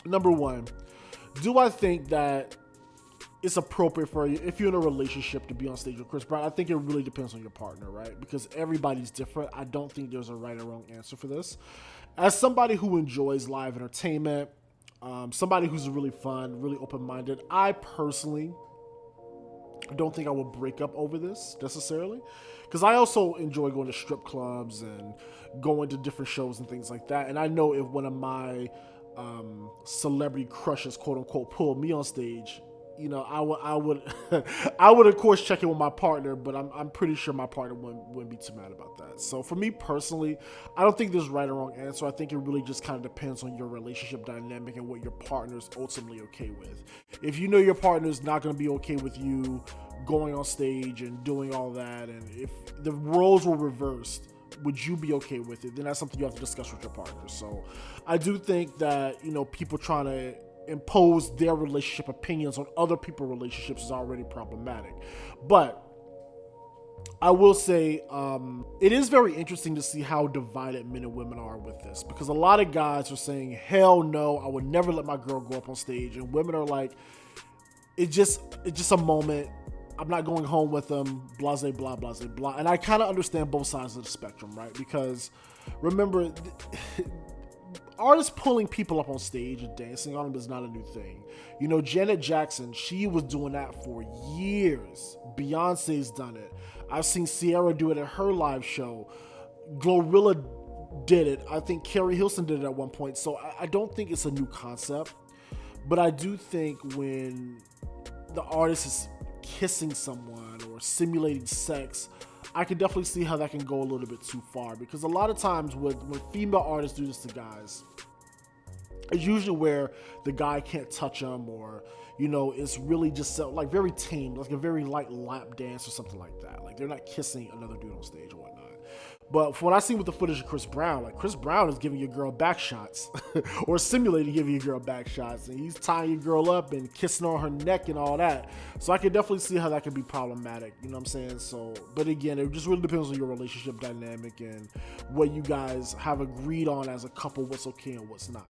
Number one, do I think that it's appropriate for you if you're in a relationship to be on stage with Chris Brown? I think it really depends on your partner, right? Because everybody's different. I don't think there's a right or wrong answer for this. As somebody who enjoys live entertainment, somebody who's really fun, really open-minded, I personally don't think I would break up over this necessarily, because I also enjoy going to strip clubs and going to different shows and things like that. And I know if one of my celebrity crushes, quote unquote, pull me on stage, I would, I would of course check in with my partner, but I'm pretty sure my partner wouldn't be too mad about that. So for me personally, I don't think there's right or wrong answer. I think it really just kind of depends on your relationship dynamic and what your partner's ultimately okay with. If you know your partner's not going to be okay with you going on stage and doing all that, and if the roles were reversed, would you be okay with it? Then that's something you have to discuss with your partner. So I do think that, people trying to impose their relationship opinions on other people's relationships is already problematic. But I will say it is very interesting to see how divided men and women are with this, because a lot of guys are saying, hell no, I would never let my girl go up on stage. And women are like, it's just a moment. I'm not going home with them, blase, blah, blase, blah. And I kind of understand both sides of the spectrum, right? Because remember, artists pulling people up on stage and dancing on them is not a new thing. Janet Jackson, she was doing that for years. Beyonce's done it. I've seen Ciara do it at her live show. Glorilla did it. I think Carrie Hilson did it at one point. So I don't think it's a new concept. But I do think when the artist is kissing someone or simulating sex, I can definitely see how that can go a little bit too far, because a lot of times when female artists do this to guys, it's usually where the guy can't touch them, or it's really just like very tame, like a very light lap dance or something like that. Like they're not kissing another dude on stage or whatnot. But from what I see with the footage of Chris Brown, like Chris Brown is giving your girl back shots or simulating giving your girl back shots, and he's tying your girl up and kissing on her neck and all that. So I can definitely see how that could be problematic. You know what I'm saying? So, but again, it just really depends on your relationship dynamic and what you guys have agreed on as a couple, what's okay and what's not.